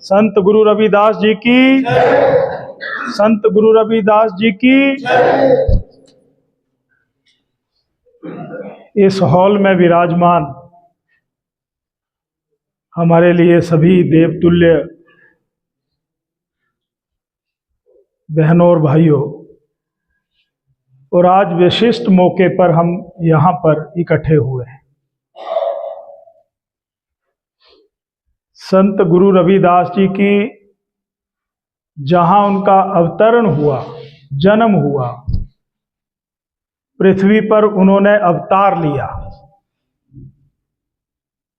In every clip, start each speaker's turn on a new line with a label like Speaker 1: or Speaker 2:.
Speaker 1: संत गुरु रविदास जी की, संत गुरु रविदास जी की। इस हॉल में विराजमान हमारे लिए सभी देवतुल्य बहनों और भाइयों, और आज विशिष्ट मौके पर हम यहाँ पर इकट्ठे हुए हैं। संत गुरु रविदास जी की जहाँ उनका अवतरण हुआ, जन्म हुआ, पृथ्वी पर उन्होंने अवतार लिया।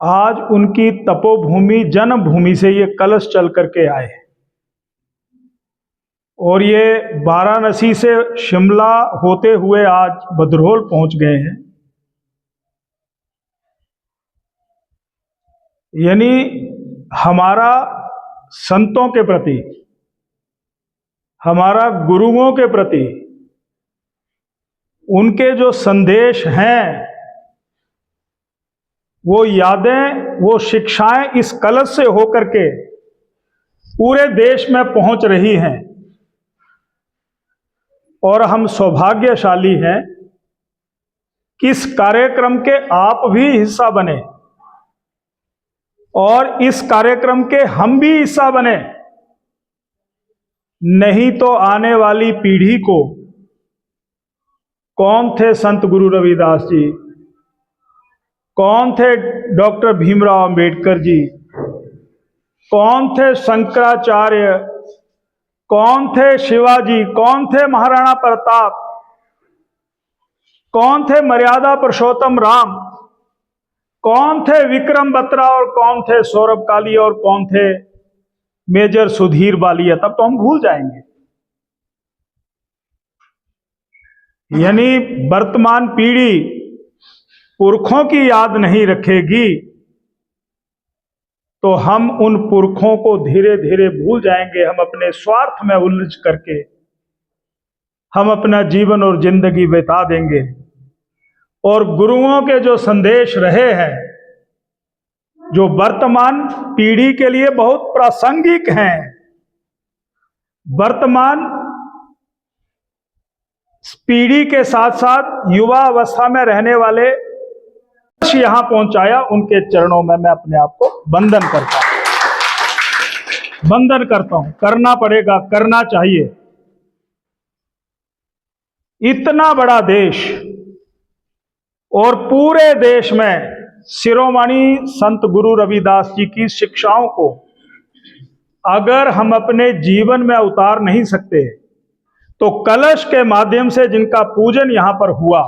Speaker 1: आज उनकी तपोभूमि जन्मभूमि से ये कलश चल करके आए और ये वाराणसी से शिमला होते हुए आज भद्रोल पहुंच गए हैं। यानी हमारा संतों के प्रति, हमारा गुरुओं के प्रति उनके जो संदेश हैं, वो यादें, वो शिक्षाएं इस कलश से होकर के पूरे देश में पहुंच रही हैं। और हम सौभाग्यशाली हैं कि इस कार्यक्रम के आप भी हिस्सा बने और इस कार्यक्रम के हम भी हिस्सा बने। नहीं तो आने वाली पीढ़ी को कौन थे संत गुरु रविदास जी, कौन थे डॉक्टर भीमराव अंबेडकर जी, कौन थे शंकराचार्य, कौन थे शिवाजी, कौन थे महाराणा प्रताप, कौन थे मर्यादा पुरुषोत्तम राम, कौन थे विक्रम बत्रा और कौन थे सौरभ कालिया और कौन थे मेजर सुधीर बालिया, तब तो हम भूल जाएंगे। यानी वर्तमान पीढ़ी पुरखों की याद नहीं रखेगी तो हम उन पुरखों को धीरे धीरे भूल जाएंगे। हम अपने स्वार्थ में उलझ करके हम अपना जीवन और जिंदगी बिता देंगे। और गुरुओं के जो संदेश रहे हैं, जो वर्तमान पीढ़ी के लिए बहुत प्रासंगिक हैं, वर्तमान पीढ़ी के साथ साथ युवा अवस्था में रहने वाले यहां पहुंचाया, उनके चरणों में मैं अपने आप को वंदन करता हूं। करना पड़ेगा, करना चाहिए। इतना बड़ा देश और पूरे देश में शिरोमणि संत गुरु रविदास जी की शिक्षाओं को अगर हम अपने जीवन में उतार नहीं सकते तो कलश के माध्यम से जिनका पूजन यहां पर हुआ,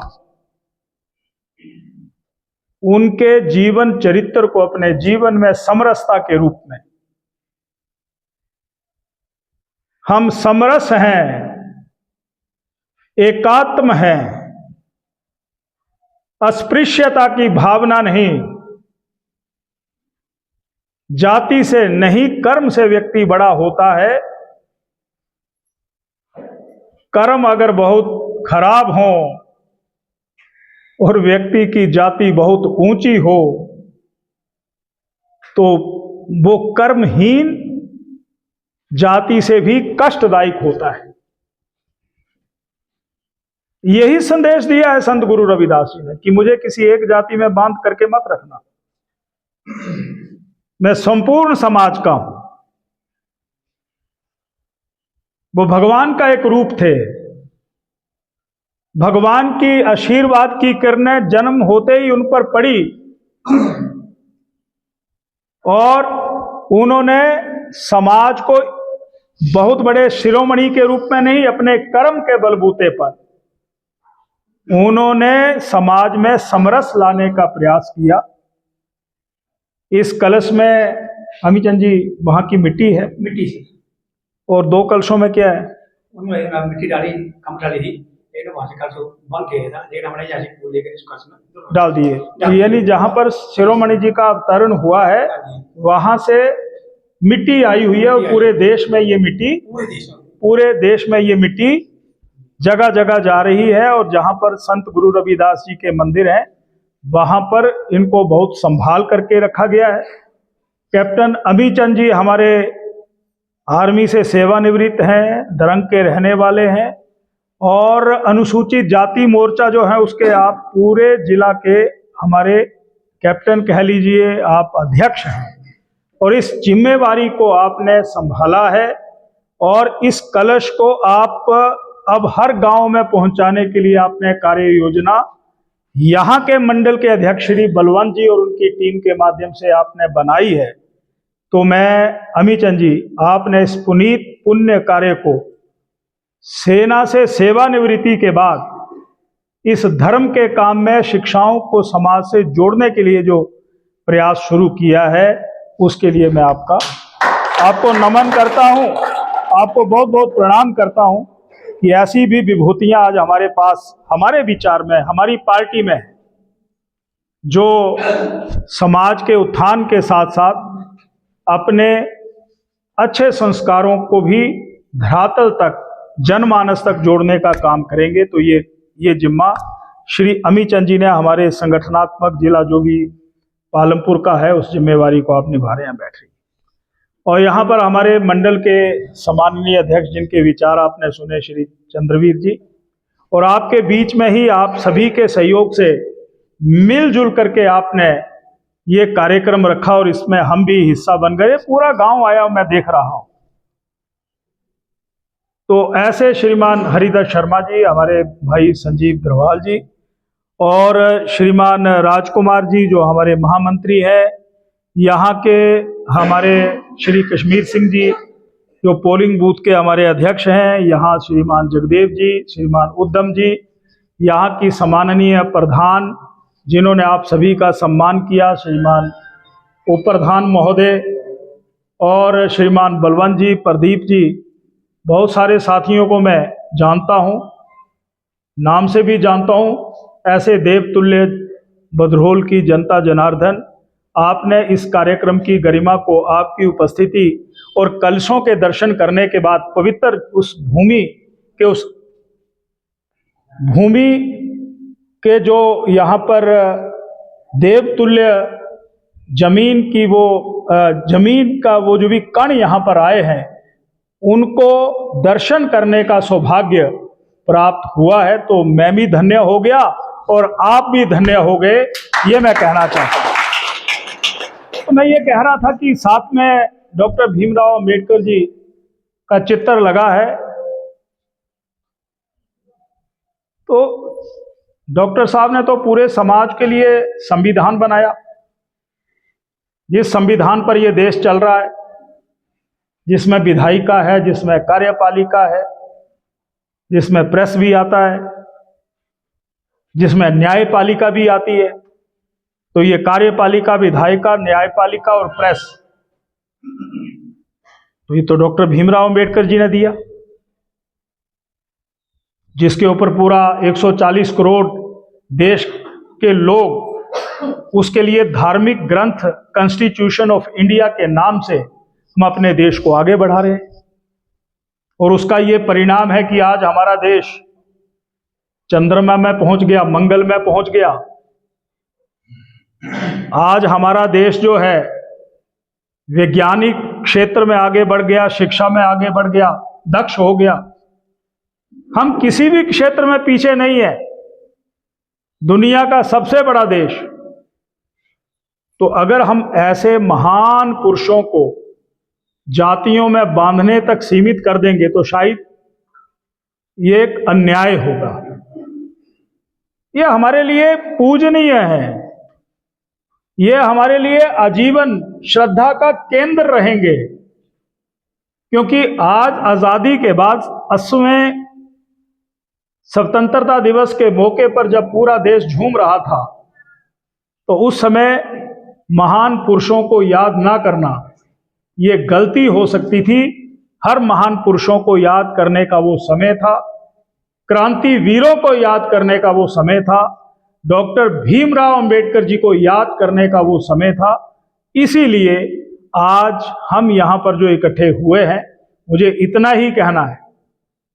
Speaker 1: उनके जीवन चरित्र को अपने जीवन में समरसता के रूप में, हम समरस हैं, एकात्म हैं, अस्पृश्यता की भावना नहीं, जाति से नहीं कर्म से व्यक्ति बड़ा होता है। कर्म अगर बहुत खराब हो और व्यक्ति की जाति बहुत ऊंची हो तो वो कर्महीन जाति से भी कष्टदायक होता है। यही संदेश दिया है संत गुरु रविदास जी ने कि मुझे किसी एक जाति में बांध करके मत रखना, मैं संपूर्ण समाज का हूं। वो भगवान का एक रूप थे। भगवान की आशीर्वाद की किरणें जन्म होते ही उन पर पड़ी और उन्होंने समाज को बहुत बड़े शिरोमणि के रूप में नहीं, अपने कर्म के बलबूते पर उन्होंने समाज में समरस लाने का प्रयास किया। इस कलश में अमीचंद जी वहां की मिट्टी है,
Speaker 2: मिट्टी से,
Speaker 1: और दो कलशों में क्या है?
Speaker 2: उनमें मिट्टी डाली, कम डाली थी, लेकिन वहां से कलश बन के था, लेकिन हमने जैसे फूल लेकर इस कलश में
Speaker 1: डाल दिए। यानी जहां पर शिरोमणि जी का अवतरण हुआ है वहां से मिट्टी आई हुई है और पूरे देश में ये मिट्टी जगह जगह जा रही है। और जहां पर संत गुरु रविदास जी के मंदिर हैं वहां पर इनको बहुत संभाल करके रखा गया है। कैप्टन अमीचंद जी हमारे आर्मी से सेवानिवृत्त हैं, दरंग के रहने वाले हैं और अनुसूचित जाति मोर्चा जो है उसके आप पूरे जिला के हमारे कैप्टन कह लीजिए, आप अध्यक्ष हैं और इस जिम्मेवारी को आपने संभाला है और इस कलश को आप अब हर गांव में पहुंचाने के लिए आपने कार्य योजना यहाँ के मंडल के अध्यक्ष श्री बलवंत जी और उनकी टीम के माध्यम से आपने बनाई है। तो मैं अमीचंद जी, आपने इस पुनीत पुण्य कार्य को सेना से सेवानिवृत्ति के बाद इस धर्म के काम में शिक्षाओं को समाज से जोड़ने के लिए जो प्रयास शुरू किया है, उसके लिए मैं आपको नमन करता हूं, आपको बहुत बहुत प्रणाम करता हूं कि ऐसी भी विभूतियां आज हमारे पास, हमारे विचार में, हमारी पार्टी में, जो समाज के उत्थान के साथ साथ अपने अच्छे संस्कारों को भी धरातल तक, जनमानस तक जोड़ने का काम करेंगे। तो ये जिम्मा श्री अमीचंद जी ने हमारे संगठनात्मक जिला जो भी पालमपुर का है, उस जिम्मेवारी को आप निभा रहे हैं बैठ रही। और यहाँ पर हमारे मंडल के सम्माननीय अध्यक्ष जिनके विचार आपने सुने, श्री चंद्रवीर जी, और आपके बीच में ही आप सभी के सहयोग से मिलजुल करके आपने ये कार्यक्रम रखा और इसमें हम भी हिस्सा बन गए। पूरा गांव आया, मैं देख रहा हूं। तो ऐसे श्रीमान हरिदत्त शर्मा जी, हमारे भाई संजीव द्रवाल जी और श्रीमान राजकुमार जी जो हमारे महामंत्री हैं, यहाँ के हमारे श्री कश्मीर सिंह जी जो पोलिंग बूथ के हमारे अध्यक्ष हैं, यहाँ श्रीमान जगदेव जी, श्रीमान उद्धम जी, यहाँ की सम्माननीय प्रधान जिन्होंने आप सभी का सम्मान किया, श्रीमान उप प्रधान महोदय और श्रीमान बलवंत जी, प्रदीप जी, बहुत सारे साथियों को मैं जानता हूँ, नाम से भी जानता हूँ। ऐसे देवतुल्य बदरोल की जनता जनार्दन, आपने इस कार्यक्रम की गरिमा को, आपकी उपस्थिति और कलशों के दर्शन करने के बाद पवित्र उस भूमि के जो यहाँ पर देवतुल्य जमीन की जमीन का वो जो भी कण यहाँ पर आए हैं, उनको दर्शन करने का सौभाग्य प्राप्त हुआ है। तो मैं भी धन्य हो गया और आप भी धन्य हो गए, ये मैं कहना चाहता हूँ। तो मैं ये कह रहा था कि साथ में डॉक्टर भीमराव अंबेडकर जी का चित्र लगा है। तो डॉक्टर साहब ने तो पूरे समाज के लिए संविधान बनाया, जिस संविधान पर ये देश चल रहा है, जिसमें विधायिका है, जिसमें कार्यपालिका है, जिसमें प्रेस भी आता है, जिसमें न्यायपालिका भी आती है। तो ये कार्यपालिका, विधायिका, न्यायपालिका और प्रेस, तो ये तो डॉक्टर भीमराव अंबेडकर जी ने दिया, जिसके ऊपर पूरा 140 करोड़ देश के लोग उसके लिए धार्मिक ग्रंथ कॉन्स्टिट्यूशन ऑफ इंडिया के नाम से हम अपने देश को आगे बढ़ा रहे हैं। और उसका ये परिणाम है कि आज हमारा देश चंद्रमा में पहुंच गया, मंगल में पहुंच गया। आज हमारा देश जो है वैज्ञानिक क्षेत्र में आगे बढ़ गया, शिक्षा में आगे बढ़ गया, दक्ष हो गया। हम किसी भी क्षेत्र में पीछे नहीं है, दुनिया का सबसे बड़ा देश। तो अगर हम ऐसे महान पुरुषों को जातियों में बांधने तक सीमित कर देंगे तो शायद ये एक अन्याय होगा। ये हमारे लिए पूजनीय है, ये हमारे लिए आजीवन श्रद्धा का केंद्र रहेंगे, क्योंकि आज आजादी के बाद 80वें स्वतंत्रता दिवस के मौके पर जब पूरा देश झूम रहा था, तो उस समय महान पुरुषों को याद ना करना ये गलती हो सकती थी। हर महान पुरुषों को याद करने का वो समय था, क्रांति वीरों को याद करने का वो समय था, डॉक्टर भीमराव अंबेडकर जी को याद करने का वो समय था। इसीलिए आज हम यहाँ पर जो इकट्ठे हुए हैं, मुझे इतना ही कहना है,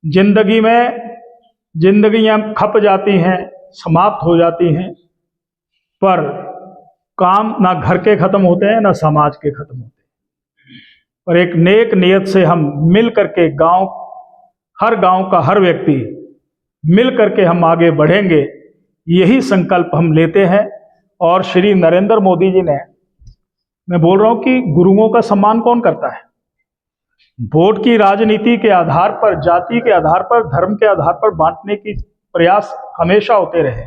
Speaker 1: जिंदगी में जिंदगियां खप जाती हैं, समाप्त हो जाती हैं, पर काम ना घर के खत्म होते हैं, ना समाज के खत्म होते हैं। और एक नेक नियत से हम मिल करके हर गांव का हर व्यक्ति मिल करके हम आगे बढ़ेंगे, यही संकल्प हम लेते हैं। और श्री नरेंद्र मोदी जी ने, मैं बोल रहा हूं कि गुरुओं का सम्मान कौन करता है? वोट की राजनीति के आधार पर, जाति के आधार पर, धर्म के आधार पर बांटने की प्रयास हमेशा होते रहे।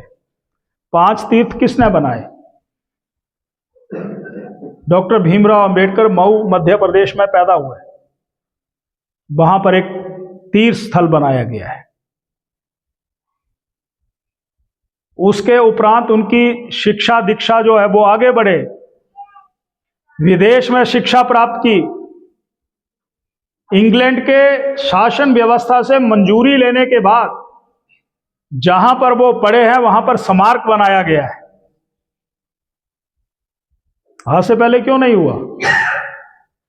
Speaker 1: 5 तीर्थ किसने बनाए? डॉक्टर भीमराव अंबेडकर मऊ मध्य प्रदेश में पैदा हुए, वहां पर एक तीर्थ स्थल बनाया गया है। उसके उपरांत उनकी शिक्षा दीक्षा जो है वो आगे बढ़े, विदेश में शिक्षा प्राप्त की, इंग्लैंड के शासन व्यवस्था से मंजूरी लेने के बाद जहां पर वो पढ़े हैं वहां पर स्मारक बनाया गया है। आज से पहले क्यों नहीं हुआ?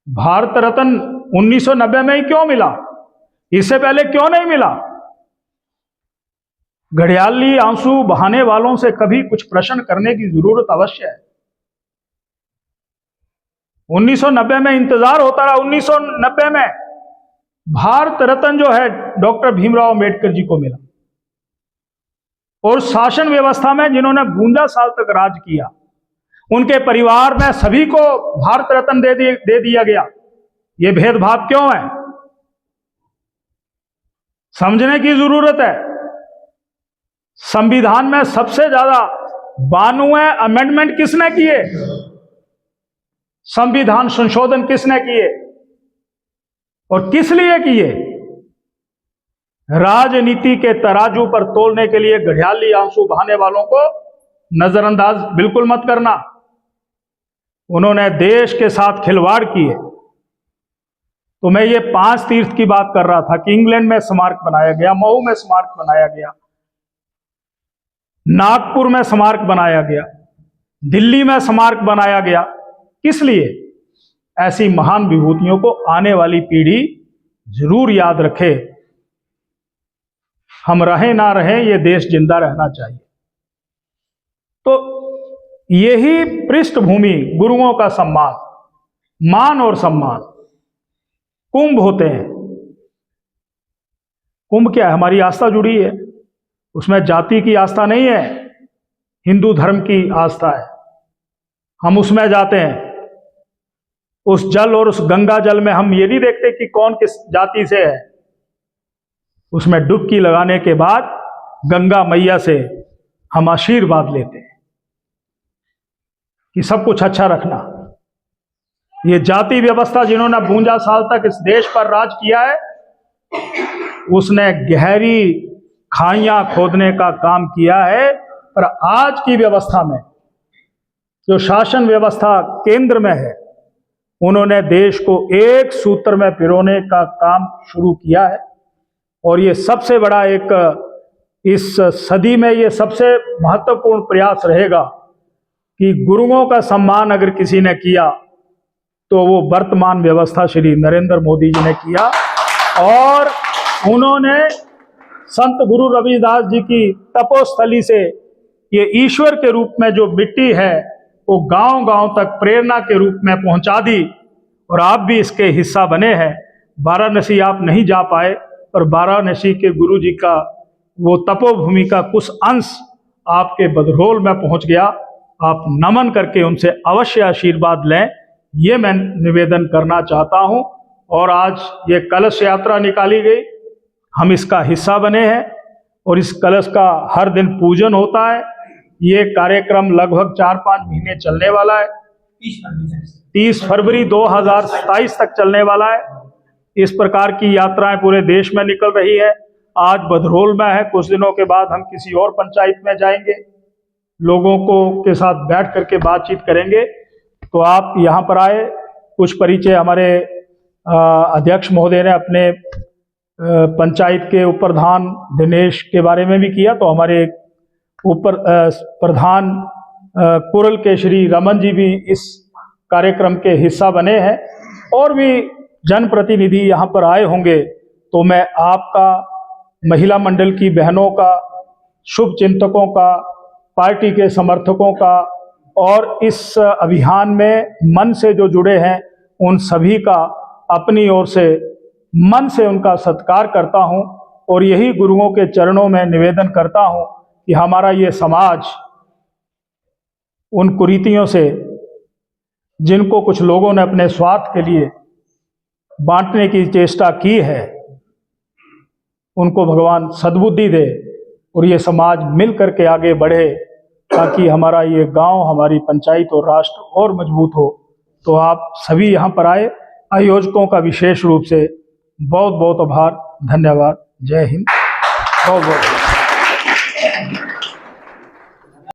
Speaker 1: भारत रत्न 1990 में ही क्यों मिला? इससे पहले क्यों नहीं मिला? घड़ियाली आंसू बहाने वालों से कभी कुछ प्रश्न करने की जरूरत अवश्य है। 1990 में इंतजार होता रहा। 1990 में भारत रत्न जो है डॉक्टर भीमराव अंबेडकर जी को मिला, और शासन व्यवस्था में जिन्होंने 52 साल तक राज किया, उनके परिवार में सभी को भारत रत्न दे दिया गया। यह भेदभाव क्यों है? समझने की जरूरत है। संविधान में सबसे ज्यादा 92 अमेंडमेंट किसने किए? संविधान संशोधन किसने किए और किस लिए किए? राजनीति के तराजू पर तोलने के लिए घड़ियाली आंसू बहाने वालों को नजरअंदाज बिल्कुल मत करना। उन्होंने देश के साथ खिलवाड़ किए। तो मैं ये 5 तीर्थ की बात कर रहा था कि इंग्लैंड में स्मारक बनाया गया, मऊ में स्मारक बनाया गया, नागपुर में स्मारक बनाया गया, दिल्ली में स्मारक बनाया गया। किस लिए? ऐसी महान विभूतियों को आने वाली पीढ़ी जरूर याद रखे। हम रहें ना रहें, ये देश जिंदा रहना चाहिए। तो यही पृष्ठभूमि गुरुओं का सम्मान, मान और सम्मान। कुंभ होते हैं। कुंभ क्या है? हमारी आस्था जुड़ी है, उसमें जाति की आस्था नहीं है, हिंदू धर्म की आस्था है। हम उसमें जाते हैं। उस जल और उस गंगा जल में हम ये नहीं देखते कि कौन किस जाति से है। उसमें डुबकी लगाने के बाद गंगा मैया से हम आशीर्वाद लेते हैं कि सब कुछ अच्छा रखना। ये जाति व्यवस्था जिन्होंने 52 साल तक इस देश पर राज किया है, उसने गहरी खाइयां खोदने का काम किया है। पर आज की व्यवस्था में जो शासन व्यवस्था केंद्र में है, उन्होंने देश को एक सूत्र में पिरोने का काम शुरू किया है। और ये सबसे बड़ा इस सदी में ये सबसे महत्वपूर्ण प्रयास रहेगा कि गुरुओं का सम्मान अगर किसी ने किया तो वो वर्तमान व्यवस्था श्री नरेंद्र मोदी जी ने किया। और उन्होंने संत गुरु रविदास जी की तपोस्थली से ये ईश्वर के रूप में जो मिट्टी है वो गांव गांव तक प्रेरणा के रूप में पहुंचा दी। और आप भी इसके हिस्सा बने हैं। वाराणसी आप नहीं जा पाए, पर वाराणसी के गुरु जी का वो तपोभूमि का कुछ अंश आपके बदरौल में पहुंच गया। आप नमन करके उनसे अवश्य आशीर्वाद लें, ये मैं निवेदन करना चाहता हूं। और आज ये कलश यात्रा निकाली गई, हम इसका हिस्सा बने हैं और इस कलश का हर दिन पूजन होता है। ये कार्यक्रम लगभग 4-5 महीने चलने वाला है। 30 फरवरी 2027 तक चलने वाला है। इस प्रकार की यात्राएं पूरे देश में निकल रही है। आज बदरौल में है, कुछ दिनों के बाद हम किसी और पंचायत में जाएंगे, लोगों को के साथ बैठ करके बातचीत करेंगे। तो आप यहाँ पर आए। कुछ परिचय हमारे अध्यक्ष महोदय ने अपने पंचायत के उप प्रधान दिनेश के बारे में भी किया। तो हमारे प्रधान कुरल के श्री रमन जी भी इस कार्यक्रम के हिस्सा बने हैं। और भी जनप्रतिनिधि यहाँ पर आए होंगे। तो मैं आपका, महिला मंडल की बहनों का, शुभ चिंतकों का, पार्टी के समर्थकों का और इस अभियान में मन से जो जुड़े हैं उन सभी का अपनी ओर से मन से उनका सत्कार करता हूं और यही गुरुओं के चरणों में निवेदन करता हूं कि हमारा ये समाज उन कुरीतियों से, जिनको कुछ लोगों ने अपने स्वार्थ के लिए बांटने की चेष्टा की है, उनको भगवान सद्बुद्धि दे और ये समाज मिल करके आगे बढ़े, ताकि हमारा ये गांव, हमारी पंचायत और राष्ट्र और मजबूत हो। तो आप सभी यहाँ पर आए, आयोजकों का विशेष रूप से बहुत बहुत आभार, धन्यवाद। जय हिंद। बहुत बहुत